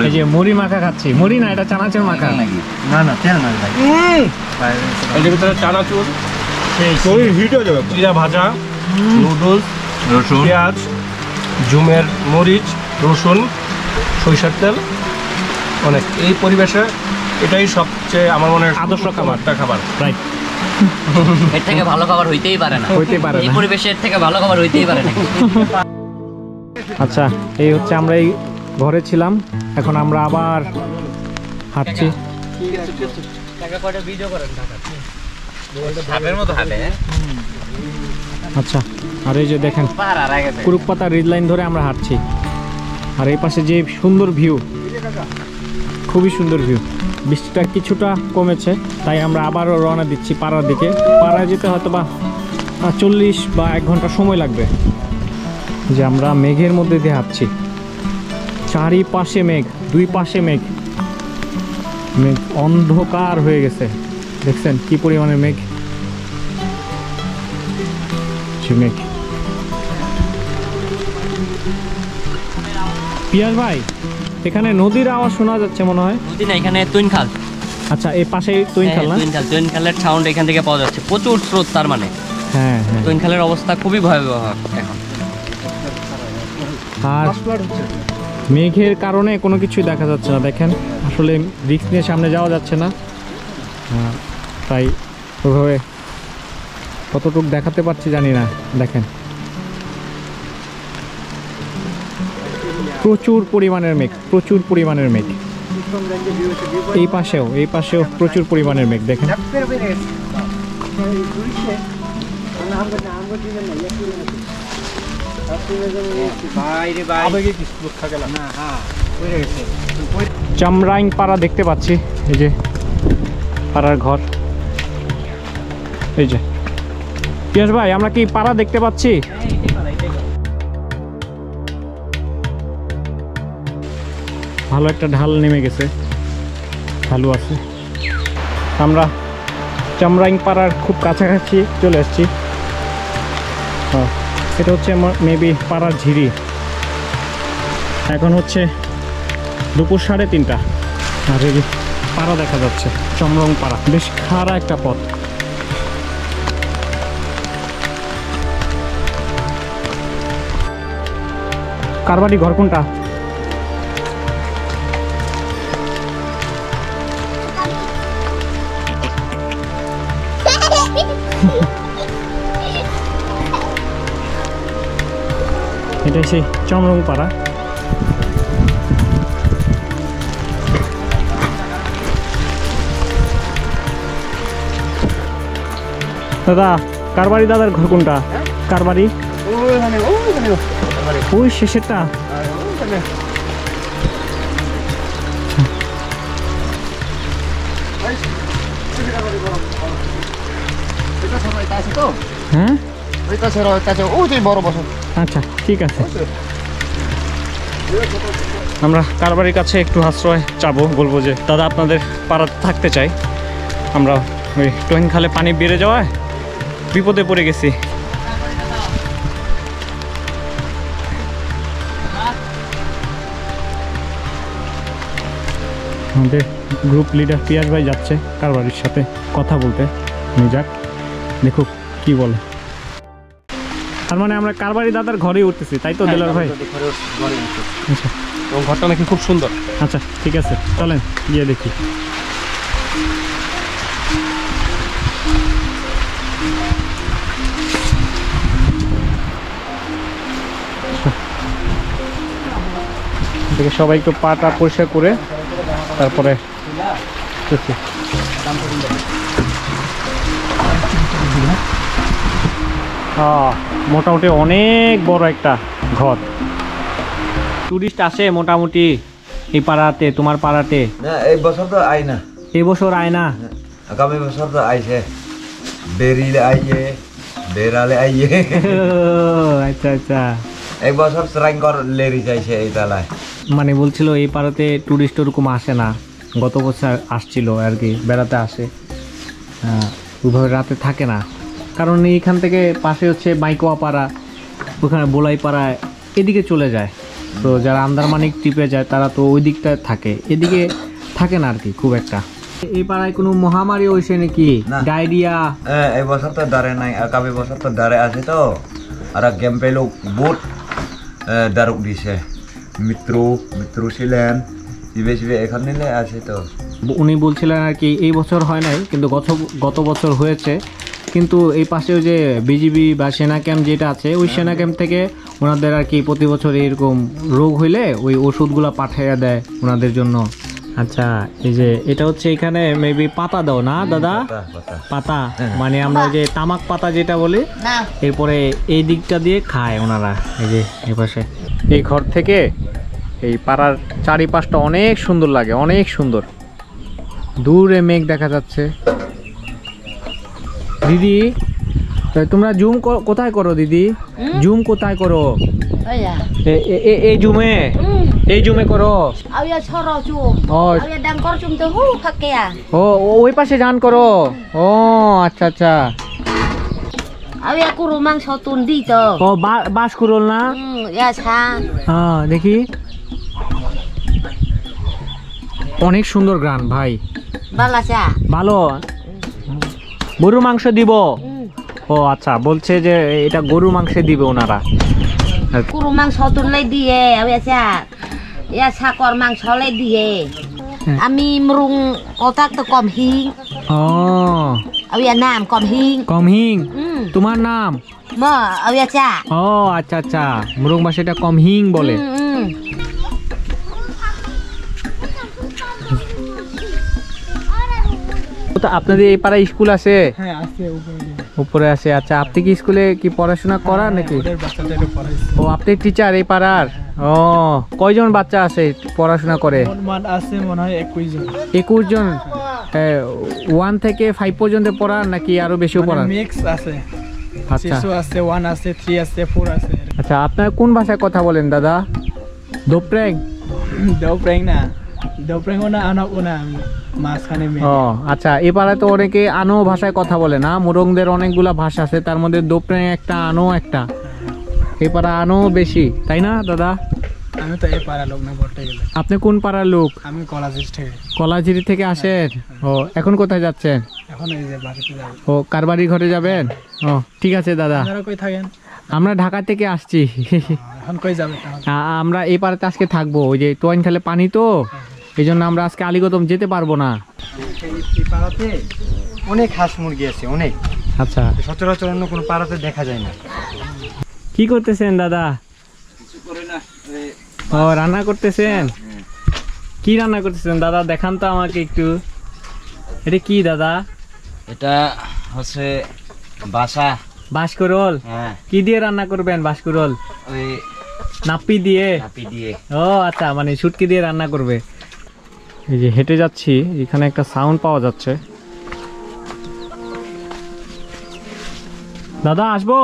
[SPEAKER 1] এই যে মুড়ি মাখা খাচ্ছি। মুড়ি না, এটা চানাচুর মাখা।
[SPEAKER 6] এর ভিতরে চানাচুর,
[SPEAKER 7] হিট হয়ে যাবে।
[SPEAKER 6] জিরা ভাজা, নুডলস, রসুন, পেঁয়াজ, ঝুমের মরিচ, রসুন, সরিষার তেল, অনেক। এই পরিবেশে এটাই সবচেয়ে আমার মনে হয়
[SPEAKER 1] আদর্শ খাবার।
[SPEAKER 6] খাবার।
[SPEAKER 1] রাইট,
[SPEAKER 2] এর থেকে ভালো খাবার হইতেই পারে না।
[SPEAKER 1] হইতেই পারে
[SPEAKER 2] এই
[SPEAKER 1] না।
[SPEAKER 2] পরিবেশের থেকে ভালো খাবার হইতেই পারে না।
[SPEAKER 1] আচ্ছা, এই হচ্ছে আমরা এই ঘরে ছিলাম, এখন আমরা আবার হাঁটছি। আচ্ছা, আর এই যে দেখেন কুরুক পাতা রিড লাইন ধরে আমরা হাঁটছি, আর এই পাশে যে সুন্দর ভিউ, খুবই সুন্দর ভিউ। বৃষ্টিটা কিছুটা কমেছে, তাই আমরা আবারও রওনা দিচ্ছি পাড়ার দিকে। পাড়ায় যেতে হয়তো বা 40 বা 1 ঘন্টা সময় লাগবে। যে আমরা মেঘের মধ্যে দিয়ে হাঁটছি, চারিপাশে মেঘ, দুই পাশে মেঘ, মেঘ অন্ধকার হয়ে গেছে। দেখছেন কি পরিমাণে মেঘ, মেঘ। পিয়াস ভাই, এখানে নদীর আওয়াজ শোনা যাচ্ছে মনে হয়।
[SPEAKER 2] নদী না, এখানে তুইনখাল।
[SPEAKER 1] আচ্ছা, এই পাশে তুইনখাল না?
[SPEAKER 2] তুইনখালের সাউন্ড এখান থেকে পাওয়া যাচ্ছে, প্রচুর স্রোত। তার মানে
[SPEAKER 1] হ্যাঁ হ্যাঁ।
[SPEAKER 2] তুইনখালের অবস্থা খুবই ভয়াবহ এখন।
[SPEAKER 1] আর মেঘের কারণে কোনো কিছুই দেখা যাচ্ছে না। দেখেন, আসলে রিস্ক নিয়ে সামনে যাওয়া যাচ্ছে না, তাই ওইভাবে কতটুকু দেখাতে পারছি জানি না। দেখেন, প্রচুর পরিমাণের মেঘ, প্রচুর পরিমাণের মেঘ। এই পাশেও প্রচুর পরিমাণের মেঘ। দেখেন, চামরাইং পাড়া দেখতে পাচ্ছি। এই যে পাড়ার ঘর, এই যে। পিয়াস ভাই, আমরা কি পাড়া দেখতে পাচ্ছি? ভালো একটা ঢাল নেমে গেছে, ঢালু আছে। আমরা চামরাইং পাড়ার খুব কাছাকাছি চলে আসছি। এটা হচ্ছে মেবি পাড়ার ঝিরি। এখন হচ্ছে দুপুর 3:30, আর এই পাড়া দেখা যাচ্ছে, চমরং পাড়া। বেশ খাড়া একটা পথ। কার বাড়ি, ঘর কোনটা? এটাই সেই চমরং পাড়া। দাদা কার বাড়ি? দাদার ঘর কোনটা? কার বাড়ি? ওই শেষেরটা। হ্যাঁ আচ্ছা ঠিক আছে, আমরা কারবারির কাছে একটু আশ্রয় চাবো, বলবো যে দাদা আপনাদের পাড়াতে থাকতে চাই, আমরা ওই টোয়েন খালে পানি বেড়ে যাওয়ায় বিপদে পড়ে গেছি। আমাদের গ্রুপ লিডার পিয়াস ভাই যাচ্ছে কারবারির সাথে কথা বলতে, যাক দেখুক কি বলে। তার মানে আমরা কারবারি দাদার ঘরেই উঠতেছি, তাই তো দেলার ভাই? আচ্ছা,
[SPEAKER 6] এবং ঘরটা নাকি খুব সুন্দর।
[SPEAKER 1] আচ্ছা ঠিক আছে, চলেন গিয়ে দেখি। সবাই একটু পাটা পরিষ্কার করে তারপরে মোটামুটি অনেক বড় একটা ঘর। টুরিস্ট আসে মোটামুটি এই পাড়াতে, তোমার পাড়াতে?
[SPEAKER 8] না এই বছর তো আই না।
[SPEAKER 1] এই বছর আয় না?
[SPEAKER 8] আগামী বছর তো আইছে, বেরিলে আইয়ে, বেরালে আইয়ে।
[SPEAKER 1] আচ্ছা আচ্ছা,
[SPEAKER 8] এই বছর শ্রাইঙ্কর লেরি যাইছে এই তালায়।
[SPEAKER 1] মানে বলছিল এই পাড়াতে টুরিস্ট ওরকম আসে না, গত বছর আসছিল আর কি, বেড়াতে আসে, ওইভাবে রাতে থাকে না, কারণ এইখান থেকে পাশে হচ্ছে মাইকোয়া পাড়া, ওখানে বোলাই পাড়া, এদিকে চলে যায়। তো যারা আন্দারমানিক ট্রিপে যায় তারা তো ওই দিকটায় থাকে, এদিকে থাকে না আর কি খুব একটা। এই পাড়ায় কোনো মহামারী হয়েছে নাকি? ডায়রিয়া?
[SPEAKER 8] এই বছর তো দাঁড়ে নাই, আগামী বছর তো দাঁড়ে আছে তো। আর ক্যাম্পে লোক বুট দারুক দিছে, মিত্র ছিলেন, শিবে এখান নিলে আছে তো।
[SPEAKER 1] উনি বলছিলেন আর কি এই বছর হয় নাই, কিন্তু গত বছর হয়েছে। কিন্তু এই পাশেও যে বিজিবি বা সেনা ক্যাম্প যেটা আছে, ওই সেনা ক্যাম্প থেকে ওনাদের আর কি প্রতি বছর এরকম রোগ হইলে ওই ওষুধগুলো পাঠিয়ে দেয় ওনাদের জন্য। আচ্ছা, এই যে এটা হচ্ছে এখানে মেবি পাতা দাও না দাদা? পাতা মানে আমরা যে তামাক পাতা যেটা বলি, এরপরে এই দিকটা দিয়ে খায় ওনারা। এই যে এই পাশে এই ঘর থেকে এই পাড়ার চারিপাশটা অনেক সুন্দর লাগে, অনেক সুন্দর। দূরে মেঘ দেখা যাচ্ছে। দিদি তোমরা জুম কোথায় করো দিদি? জুম কোথায় করো? এই জুমে, এই জুমে করো? ও ওই পাশে যান করো? ও আচ্ছা আচ্ছা। ও বাস কুরল না? হ্যাঁ দেখি, অনেক সুন্দর গান ভাই, ভালো। গরুর মাংস দিব? ও আচ্ছা, বলছে যে এটা গরুর মাংস দিবে ওনারা।
[SPEAKER 9] গরুর মাংস তুললে দিয়ে ছাগল মাংস দিয়ে আমি মরুং ওটাক তো কম হিং। ও নাম কম হিং।
[SPEAKER 1] কম হিং তোমার নাম? ও আচ্ছা আচ্ছা, মুরুং ভাষাটা কম হিং বলে। আপনাদের এই পাড়ায় স্কুল আছে?
[SPEAKER 6] হ্যাঁ আছে,
[SPEAKER 1] উপরে আছে। আচ্ছা, আপনি কি স্কুলে কি পড়াশোনা করান নাকি? ও আপনি টিচার এই পাড়ার? ও কয়জন বাচ্চা আছে পড়াশোনা করে?
[SPEAKER 6] আছে মনে হয় 21 জন।
[SPEAKER 1] 21 জন? 1 থেকে 5 পর্যন্ত পড়ান নাকি আরো বেশিও পড়ান?
[SPEAKER 6] মিক্স আছে,
[SPEAKER 1] আচ্ছা
[SPEAKER 6] আছে, 1 আছে, 3 আছে, 4 আছে।
[SPEAKER 1] আচ্ছা, আপনার কোন ভাষায় কথা বলেন দাদা? দোপ্রেং?
[SPEAKER 6] দোপ্রেং না, দোপ্রেং না, আনক না, মাঝখানে।
[SPEAKER 1] ও আচ্ছা, এই পাড়ায় তো অনেকে আনো ভাষায় কথা বলে না? মুরংদের অনেকগুলা ভাষা আছে, তার মধ্যে দোপ্রেং একটা, আনো একটা। এই পাড়া আনো বেশি, তাই না দাদা?
[SPEAKER 6] আমি তো এই পাড়ার লোক না বলতে গেলে।
[SPEAKER 1] আপনি কোন পাড়ার লোক?
[SPEAKER 6] আমি কলাজির থেকে।
[SPEAKER 1] কলাজিরি থেকে আসেন? ও এখন কোথায় যাচ্ছেন?
[SPEAKER 6] এখন এই যে বাড়িতে যাব।
[SPEAKER 1] ও কারবারি ঘরে যাবেন? ও ঠিক আছে দাদা।
[SPEAKER 6] আপনারা কই থাকেন?
[SPEAKER 1] আমরা ঢাকা থেকে আসছি।
[SPEAKER 6] এখন কই যাবেন?
[SPEAKER 1] আমরা এই পাড়াতে আজকে থাকবো, ওই যে টোয়াইন খালে পানি তো, এই জন্য আমরা আজকে আলীগদম যেতে পারবো না।
[SPEAKER 5] এই পাড়াতে অনেক হাঁস মুরগি আছে, অনেক।
[SPEAKER 1] আচ্ছা,
[SPEAKER 5] সচরাচর অন্য কোনো পাড়াতে দেখা যায় না।
[SPEAKER 1] কি করতেছেন দাদা? ও রান্না করতেছেন, কি রান্না করতেছেন দাদা? দেখান তো আমাকে একটু। এটা কি দাদা?
[SPEAKER 8] এটা হচ্ছে বাসা
[SPEAKER 1] বাঁশকুড়োল।
[SPEAKER 8] হ্যাঁ
[SPEAKER 1] কি দিয়ে রান্না করবেন বাঁশকুড়োল?
[SPEAKER 8] ওই
[SPEAKER 1] নাপি দিয়ে।
[SPEAKER 8] নাপি দিয়ে।
[SPEAKER 1] ও আচ্ছা, মানে শুটকি দিয়ে রান্না করবে। এই যে হেঁটে যাচ্ছি, এখানে একটা সাউন্ড পাওয়া যাচ্ছে। দাদা আসবো?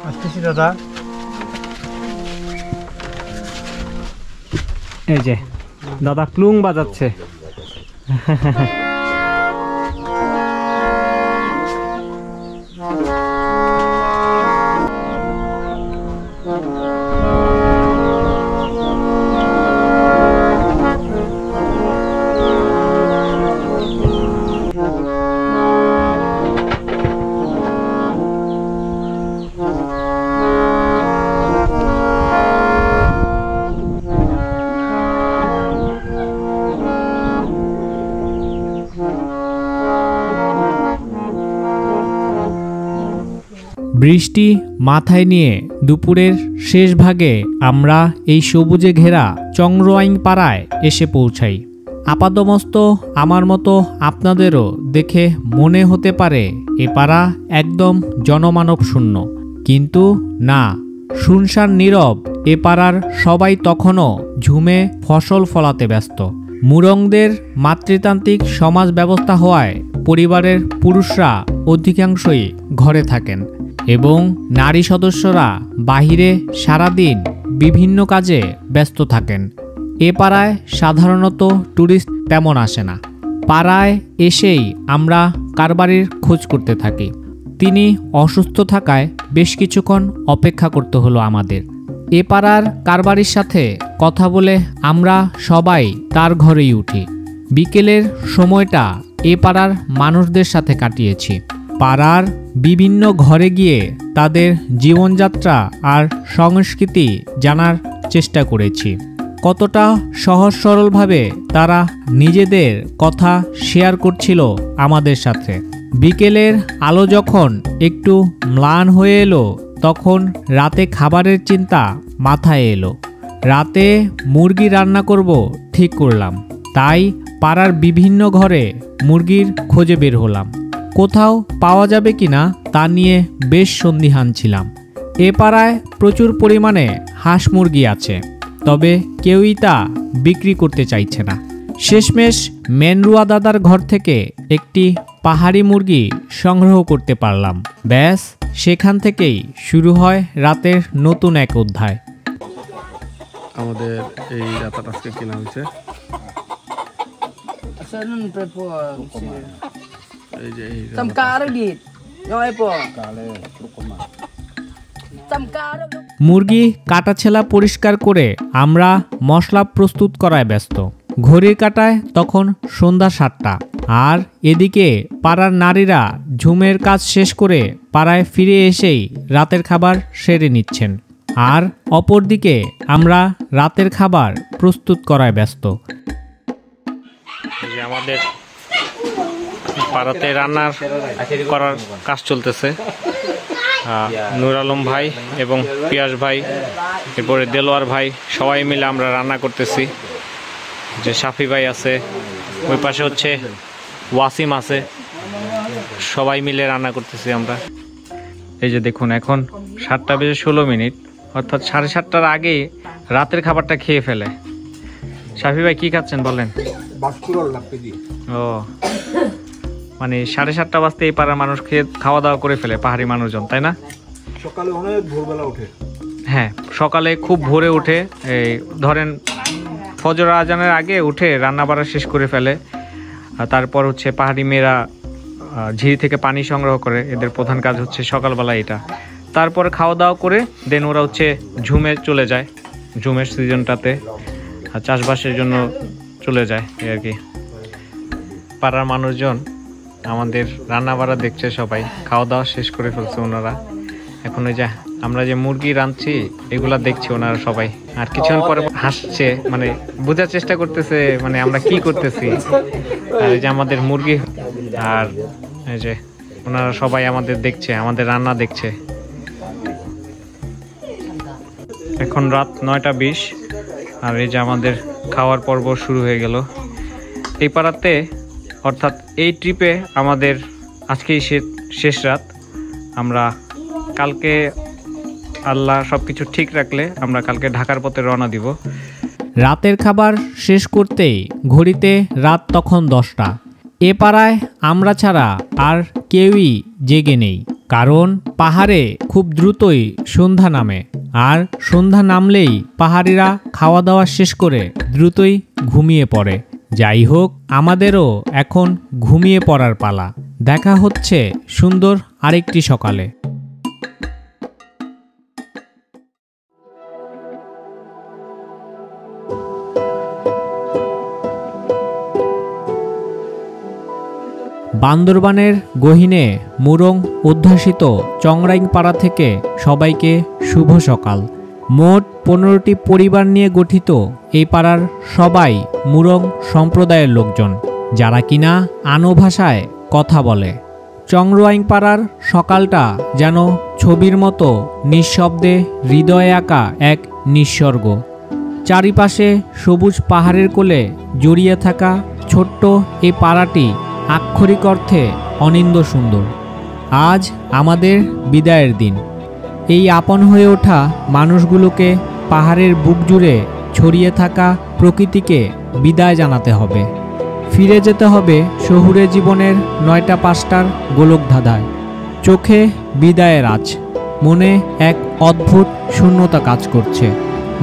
[SPEAKER 7] আসতেছি দাদা।
[SPEAKER 1] এই যে দাদা প্লুং বাজাচ্ছে।
[SPEAKER 4] বৃষ্টি মাথায় নিয়ে দুপুরের শেষ ভাগে আমরা এই সবুজে ঘেরা চংরোয়াইং পাড়ায় এসে পৌঁছাই। আপাতমস্ত আমার মতো আপনাদেরও দেখে মনে হতে পারে এ পাড়া একদম জনমানব শূন্য, কিন্তু না, শুনশান নীরব এ পাড়ার সবাই তখনও ঝুমে ফসল ফলাতে ব্যস্ত। মুরংদের মাতৃতান্ত্রিক সমাজ ব্যবস্থা হওয়ায় পরিবারের পুরুষরা অধিকাংশই ঘরে থাকেন এবং নারী সদস্যরা বাহিরে সারাদিন বিভিন্ন কাজে ব্যস্ত থাকেন। এ পাড়ায় সাধারণত ট্যুরিস্ট তেমন আসে না। পাড়ায় এসেই আমরা কারবারির খোঁজ করতে থাকি। তিনি অসুস্থ থাকায় বেশ কিছুক্ষণ অপেক্ষা করতে হলো আমাদের। এ পাড়ার কারবারির সাথে কথা বলে আমরা সবাই তার ঘরেই উঠি। বিকেলের সময়টা এ পাড়ার মানুষদের সাথে কাটিয়েছি। পাড়ার বিভিন্ন ঘরে গিয়ে তাদের জীবনযাত্রা আর সংস্কৃতি জানার চেষ্টা করেছি। কতটা সহজ সরলভাবে তারা নিজেদের কথা শেয়ার করছিল আমাদের সাথে। বিকেলের আলো যখন একটু ম্লান হয়ে এলো, তখন রাতে খাবারের চিন্তা মাথায় এলো। রাতে মুরগি রান্না করব ঠিক করলাম, তাই পাড়ার বিভিন্ন ঘরে মুরগির খোঁজে বের হলাম। কোথাও পাওয়া যাবে কিনা তা নিয়ে বেশ সন্দিহান ছিলাম। এ পাড়ায় প্রচুর পরিমাণে হাঁস মুরগি আছে, তবে কেউই তা বিক্রি করতে চাইছে না। শেষমেশ মেনরুয়া দাদার ঘর থেকে একটি পাহাড়ি মুরগি সংগ্রহ করতে পারলাম। ব্যাস, সেখান থেকেই শুরু হয় রাতের নতুন এক অধ্যায়।
[SPEAKER 3] আমাদের এই রাতাটা আজকে কেনা হয়েছে। এই যে এই
[SPEAKER 4] মুরগি কাটাছেলা পরিষ্কার করে আমরা মশলা প্রস্তুত করায় ব্যস্ত। ঘড়ির কাঁটায় তখন সন্ধ্যা 7টা, আর এদিকে পাড়ার নারীরা ঝুমের কাজ শেষ করে পাড়ায় ফিরে এসেই রাতের খাবার সেরে নিচ্ছেন, আর অপরদিকে আমরা রাতের খাবার প্রস্তুত করায় ব্যস্ত।
[SPEAKER 1] আমাদের পাড়াতে রান্নার করার কাজ চলতেছে। নূর আলম ভাই এবং পিয়াস ভাই, এরপরে দেলোয়ার ভাই, সবাই মিলে আমরা রান্না করতেছি। যে সাফি ভাই আছে, ওই পাশে হচ্ছে ওয়াসিম আছে, সবাই মিলে রান্না করতেছি আমরা। এই যে দেখুন, এখন 7:16, অর্থাৎ 7:30টার আগে রাতের খাবারটা খেয়ে ফেলে। সাফি ভাই কি খাচ্ছেন বলেন? ও মানে 7:30 বাজতে এই পাড়ার মানুষ খাওয়া দাওয়া করে ফেলে, পাহাড়ি মানুষজন, তাই না?
[SPEAKER 7] সকালে অনেক ভোরবেলা ওঠে।
[SPEAKER 1] হ্যাঁ, সকালে খুব ভোরে উঠে, এই ধরেন ফজর আজানের আগে উঠে রান্না বাড়া শেষ করে ফেলে। তারপর হচ্ছে পাহাড়ি মেয়েরা ঝিরি থেকে পানি সংগ্রহ করে, এদের প্রধান কাজ হচ্ছে সকালবেলা এটা। তারপর খাওয়া দাওয়া করে দেন ওরা হচ্ছে ঝুমে চলে যায়, ঝুমের সিজনটাতে চাষবাসের জন্য চলে যায় আর কি। পাড়ার মানুষজন আমাদের রান্না বাড়া দেখছে, সবাই খাওয়া দাওয়া শেষ করে ফেলছে ওনারা। এখন ওই যে আমরা যে মুরগি রাঁধছি এগুলা দেখছি ওনারা সবাই, আর কিছুক্ষণ পরে হাসছে, মানে বোঝার চেষ্টা করতেছে মানে আমরা কি করতেছি। আর এই যে আমাদের মুরগি, আর এই যে ওনারা সবাই আমাদের দেখছে, আমাদের রান্না দেখছে। এখন রাত 9:20 আর এই যে আমাদের খাওয়ার পর্ব শুরু হয়ে গেল। এই পাড়াতে অর্থাৎ এই ট্রিপে আমাদের আজকেই শেষ রাত। আমরা কালকে আল্লাহ সব কিছু ঠিক রাখলে আমরা কালকে ঢাকার পথে রওনা দিব।
[SPEAKER 4] রাতের খাবার শেষ করতেই ঘড়িতে রাত তখন 10টা। এ পাড়ায় আমরা ছাড়া আর কেউই জেগে নেই, কারণ পাহাড়ে খুব দ্রুতই সন্ধ্যা নামে। আর সন্ধ্যা নামলেই পাহাড়িরা খাওয়া দাওয়া শেষ করে দ্রুতই ঘুমিয়ে পড়ে। যাই হোক, আমাদেরও এখন ঘুমিয়ে পড়ার পালা। দেখা হচ্ছে সুন্দর আরেকটি সকালে। বান্দরবানের গহীনে মুরং উদ্ভাসিত চংরাইংপাড়া থেকে সবাইকে শুভ সকাল। মোট 15টি পরিবার নিয়ে গঠিত এই পাড়ার সবাই মুরং সম্প্রদায়ের লোকজন, যারা কিনা আনো ভাষায় কথা বলে। চংরাইংপাড়ার সকালটা যেন ছবির মতো নিঃশব্দে হৃদয়ে আঁকা এক নিঃস্বর্গ। চারিপাশে সবুজ পাহাড়ের কোলে জড়িয়ে থাকা ছোট্ট এই পাড়াটি আক্ষরিক অর্থে অনিন্দ্য সুন্দর। আজ আমাদের বিদায়ের দিন। এই আপন হয়ে ওঠা মানুষগুলোকে, পাহাড়ের বুক জুড়ে ছড়িয়ে থাকা প্রকৃতিকে বিদায় জানাতে হবে। ফিরে যেতে হবে শহুরে জীবনের 9টা 5টার গোলকধাঁধায়। চোখে বিদায়ের আজ, মনে এক অদ্ভুত শূন্যতা কাজ করছে।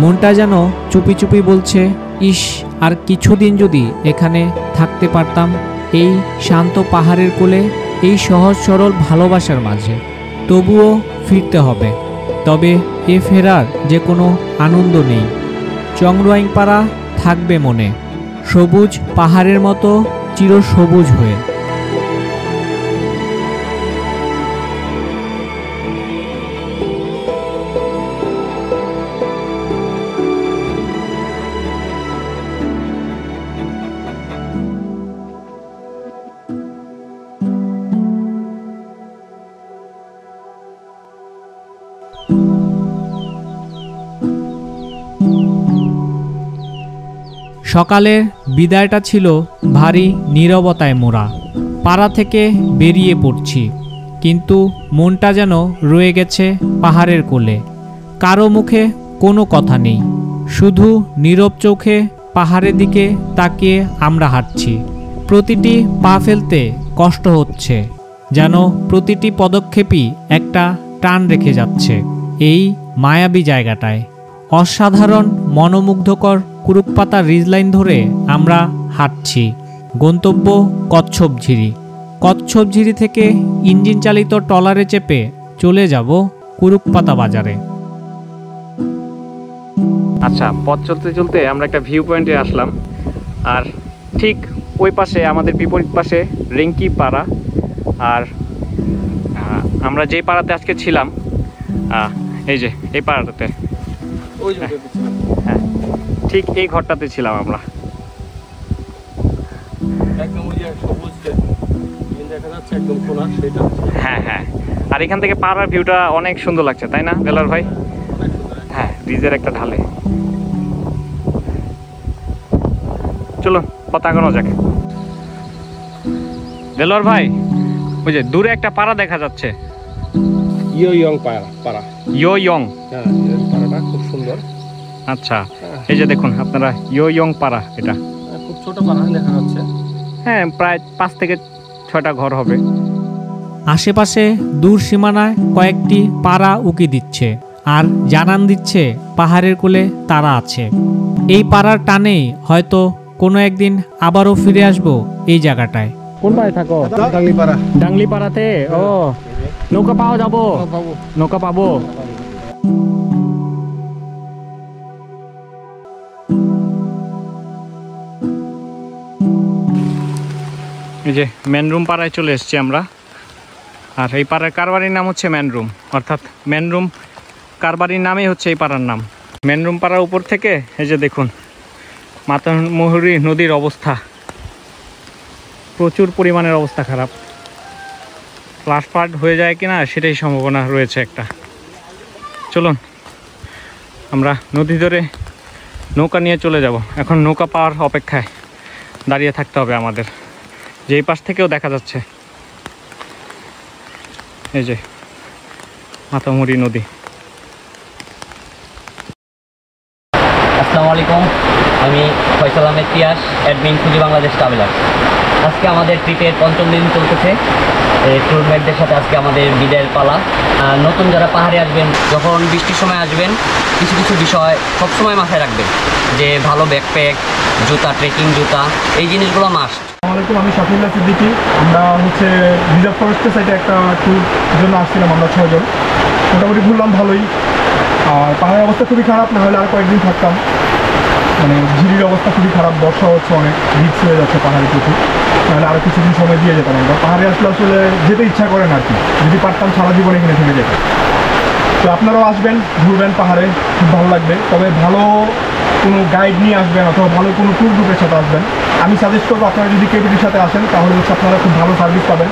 [SPEAKER 4] মনটা যেন চুপি চুপি বলছে, ইস, আর কিছুদিন যদি এখানে থাকতে পারতাম, এই শান্ত পাহাড়ের কোলে, এই সহজ সরল ভালোবাসার মাঝে। তবুও ফিরতে হবে, তবে এ ফেরার যে কোনো আনন্দ নেই। চংরাইংপাড়া থাকবে মনে, সবুজ পাহাড়ের মতো চিরসবুজ হয়ে। সকালের বিদায়টা ছিল ভারী নীরবতায় মোড়া। পাড়া থেকে বেরিয়ে পড়ছি, কিন্তু মনটা যেন রয়ে গেছে পাহাড়ের কোলে। কারো মুখে কোনো কথা নেই, শুধু নীরব চোখে পাহাড়ের দিকে তাকিয়ে আমরা হাঁটছি। প্রতিটি পা ফেলতে কষ্ট হচ্ছে, যেন প্রতিটি পদক্ষেপই একটা টান রেখে যাচ্ছে এই মায়াবী জায়গাটায়। অসাধারণ মনোমুগ্ধকর কুরুকপাতা রিজলাইন ধরে আমরা হাঁটছি। গন্তব্য কচ্ছপঝিরি। কচ্ছপঝিরি থেকে ইঞ্জিন চালিত ট্রলারে চেপে চলে যাব কুরুকপাতা বাজারে।
[SPEAKER 1] আচ্ছা, পথ চলতে চলতে আমরা একটা ভিউ পয়েন্টে আসলাম, আর ঠিক ওই পাশে আমাদের বিপরীত পাশে রেঙ্কি পাড়া। আর আমরা যেই পাড়াতে আজকে ছিলাম, এই যে এই পাড়াটাতে, হ্যাঁ ঠিক এই ঘরটাতে ছিলাম আমরা। হ্যাঁ হ্যাঁ, আর এখান থেকে পাড়ার ভিউটা অনেক সুন্দর লাগছে, তাই না দেলোয়ার ভাই? হ্যাঁ, ব্রিজের একটা ঢালে। চলো পথ আগানো যাক। দেলোয়ার ভাই, ওই যে দূরে একটা পাড়া দেখা যাচ্ছে,
[SPEAKER 6] ইয়ং পাড়া।
[SPEAKER 1] ইয়ং,
[SPEAKER 6] হ্যাঁ, পাড়াটা খুব সুন্দর।
[SPEAKER 1] আচ্ছা, এই যে দেখুন আপনারা, ইয়ং পাড়া। এটা
[SPEAKER 6] খুব ছোট পাড়া দেখা যাচ্ছে।
[SPEAKER 1] হ্যাঁ, প্রায় 5 থেকে 6টা ঘর হবে।
[SPEAKER 4] আশেপাশে দূর সীমানায় কয়েকটি পাড়া উকি দিচ্ছে আর জানান দিচ্ছে পাহাড়ের কোলে তারা আছে। এই পাড়ার টানেই হয়তো কোনো একদিন আবারও ফিরে আসবো এই জায়গাটায়।
[SPEAKER 6] কোন পাড়ায় থাকো?
[SPEAKER 5] ডাংলিপাড়া।
[SPEAKER 6] ডাংলি পাড়াতে। ও, নৌকা পাওয়া যাবো? নৌকা পাবো।
[SPEAKER 1] এই যে ম্যানরুম পাড়ায় চলে এসেছি আমরা। আর এই পাড়ার কারবারির নাম হচ্ছে ম্যানরুম, অর্থাৎ ম্যানরুম কারবারির নামই হচ্ছে এই পাড়ার নাম। ম্যানরুম পাড়ার উপর থেকে এই যে দেখুন মাতামুহুরী নদীর অবস্থা, প্রচুর পরিমাণের অবস্থা খারাপ। ফ্লাশ হয়ে যায় কিনা সেটাই সম্ভাবনা রয়েছে একটা। চলুন আমরা নদী ধরে নৌকা নিয়ে চলে যাব। এখন নৌকা পাওয়ার অপেক্ষায় দাঁড়িয়ে থাকতে হবে আমাদের। যেই পাশ থেকেও দেখা যাচ্ছে এই যে মাতামুহুরী নদী।
[SPEAKER 2] আসসালামু আলাইকুম, আমি ফয়সাল আহমেদ পিয়াস, অ্যাডমিন ফুজি বাংলাদেশ ট্রাভেলার্স। আজকে আমাদের ট্রিপের ৫ম দিন চলতেছে। ট্যুর গাইডদের সাথে আজকে আমাদের বিদায়ের পালা। নতুন যারা পাহাড়ে আসবেন, যখন বৃষ্টির সময় আসবেন, কিছু কিছু বিষয় সবসময় মাথায় রাখবেন, যে ভালো ব্যাকপ্যাক, জুতা, ট্রেকিং জুতা, এই জিনিসগুলো মাস্ট।
[SPEAKER 7] আসসালামু আলাইকুম, আমি শাফিউল্লাহ সিদ্দিকী। আমরা রিজার্ভ ফরেস্টের সাইডে একটা ট্যুর জন্য আসছিলাম। আমরা 6 জন মোটামুটি ঘুরলাম ভালোই। আর পাহাড়ের অবস্থা খুবই খারাপ, না হলে আর কয়েকদিন থাকতাম। মানে ঝিরির অবস্থা খুবই খারাপ, বর্ষা হচ্ছে, অনেক রিস্ক হয়ে যাচ্ছে পাহাড়ে প্রচুর, নাহলে আরও কিছুদিন সময় দিয়ে যেতাম। আমরা পাহাড়ে আসলে আসলে যেতে ইচ্ছা করে না আর কি, যদি পারতাম সারা জীবন এখানে থেকে যেতে। তো আপনারাও আসবেন, ঘুরবেন পাহাড়ে, খুব ভালো লাগবে। তবে ভালো কোনো গাইড নিয়ে আসবেন অথবা ভালো কোনো ট্যুর গ্রুপের সাথে আসবেন। আমি সাজেস্ট করবো আপনারা যদি কেবিটির সাথে আসেন তাহলে আপনারা খুব ভালো সার্ভিস পাবেন।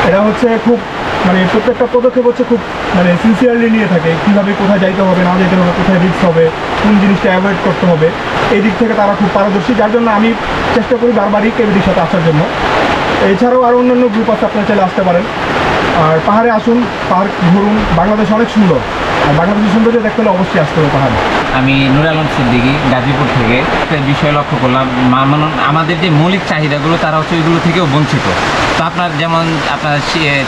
[SPEAKER 7] এরা খুব প্রত্যেকটা পদক্ষেপ খুব সিনসিয়ারলি নিয়ে থাকে, কীভাবে কোথায় যাইতে হবে, না যেতে হবে, কোথায় রিস্ক হবে, কোন জিনিসটা অ্যাভয়েড করতে হবে, এই দিক থেকে তারা খুব পারদর্শী। যার জন্য আমি চেষ্টা করি বারবারই কেবিটির সাথে আসার জন্য। এছাড়াও আরও অন্যান্য গ্রুপ আছে, আপনারা চাইলে আসতে পারেন। আর পাহাড়ে আসুন, পাহাড় ঘুরুন, বাংলাদেশ অনেক সুন্দর। আর বাংলাদেশের সৌন্দর্য দেখতে হলে অবশ্যই আসতে হবে পাহাড়ে।
[SPEAKER 10] আমি নূর আলম সিদ্দিকী, গাজীপুর থেকে। একটা বিষয় লক্ষ্য করলাম, আমাদের যে মৌলিক চাহিদাগুলো তারা ওইগুলো থেকেও বঞ্চিত। তো আপনার যেমন আপনার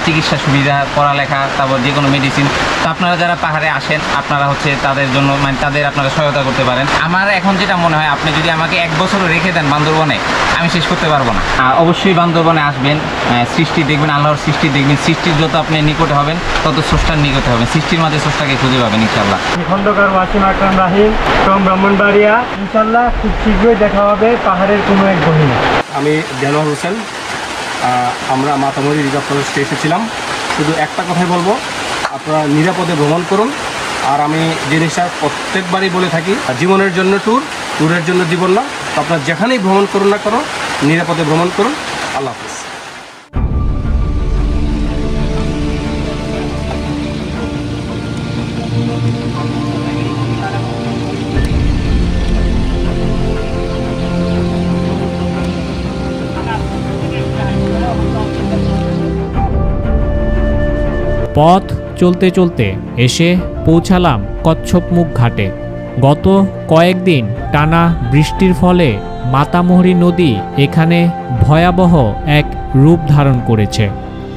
[SPEAKER 10] চিকিৎসা সুবিধা, পড়ালেখা, তারপর যে কোনো মেডিসিন, তো আপনারা যারা পাহাড়ে আসেন আপনারা তাদের জন্য তাদের আপনারা সহায়তা করতে পারেন। আমার এখন যেটা মনে হয়, আপনি যদি আমাকে 1 বছরও রেখে দেন বান্দরবনে, আমি শেষ করতে পারবো না। অবশ্যই বান্দরবনে আসবেন, সৃষ্টি দেখবেন, আল্লাহর সৃষ্টি দেখবেন। সৃষ্টির যত আপনি নিকটে হবেন তত স্রষ্টার নিকটে হবেন, সৃষ্টির মাঝে স্রষ্টাকে খুঁজে পাবেন ইনশাআল্লাহ।
[SPEAKER 6] খন্দকার ওয়াসিম আকরাম রাহিম from ব্রাহ্মণবাড়িয়া। ইনশাল্লাহ খুব শীঘ্রই দেখা হবে পাহাড়ের কোনো এক গহীনে। আমি দেলোয়ার হোসেন, আমরা মাতামুহুরী রিজার্ভ ফরেস্টে এসেছিলাম। শুধু একটা কথাই বলবো, আপনারা নিরাপদে ভ্রমণ করুন। আর আমি জিনিসটা প্রত্যেকবারই বলে থাকি, জীবনের জন্য ট্যুর, ট্যুরের জন্য জীবন না। তো আপনারা যেখানেই ভ্রমণ করুন না কেন, নিরাপদে ভ্রমণ করুন। আল্লাহ হাফিজ।
[SPEAKER 4] পথ চলতে চলতে এসে পৌঁছালাম কচ্ছপমুখ ঘাটে। গত কয়েকদিন টানা বৃষ্টির ফলে মাতামুহুরী নদী এখানে ভয়াবহ এক রূপ ধারণ করেছে।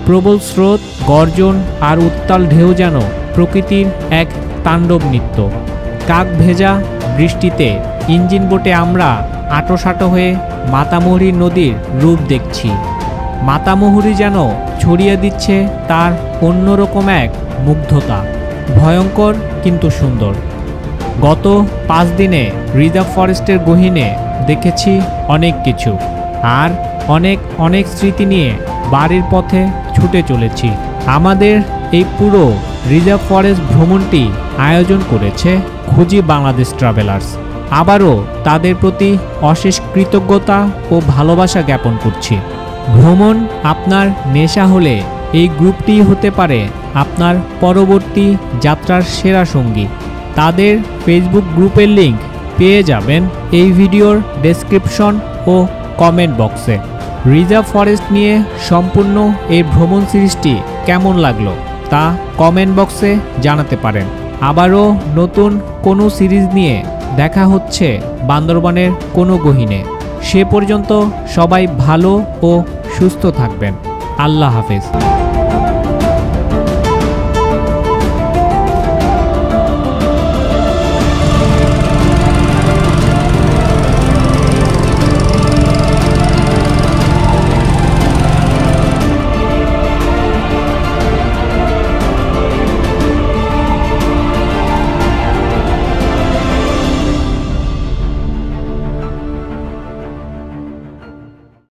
[SPEAKER 4] প্রবল স্রোত, গর্জন আর উত্তাল ঢেউ যেন প্রকৃতির এক তাণ্ডব নৃত্য। কাক ভেজা বৃষ্টিতে ইঞ্জিন বোটে আমরা আঁটোসাঁটো হয়ে মাতামুহুরী নদীর রূপ দেখছি। মাতামুহুরী যেন ছড়িয়ে দিচ্ছে তার অন্যরকম এক মুগ্ধতা, ভয়ঙ্কর কিন্তু সুন্দর। গত 5 দিনে রিজার্ভ ফরেস্টের গহীনে দেখেছি অনেক কিছু, আর অনেক স্মৃতি নিয়ে বাড়ির পথে ছুটে চলেছি। আমাদের এই পুরো রিজার্ভ ফরেস্ট ভ্রমণটি আয়োজন করেছে ফুজি বাংলাদেশ ট্রাভেলার্স। আবারও তাদের প্রতি অশেষ কৃতজ্ঞতা ও ভালোবাসা জ্ঞাপন করছি। ভ্রমণ আপনার নেশা হলে এই গ্রুপটি হতে পারে আপনার পরবর্তী যাত্রার সেরা সঙ্গী। তাদের ফেসবুক গ্রুপের লিংক পেয়ে যাবেন এই ভিডিওর ডেসক্রিপশন ও কমেন্ট বক্সে। রিজার্ভ ফরেস্ট নিয়ে সম্পূর্ণ এই ভ্রমণ সিরিজটি কেমন লাগলো তা কমেন্ট বক্সে জানাতে পারেন। আবারও নতুন কোনো সিরিজ নিয়ে দেখা হচ্ছে বান্দরবানের কোনো গহীনে। সে পর্যন্ত সবাই ভালো ও সুস্থ থাকবেন। আল্লাহ হাফেজ।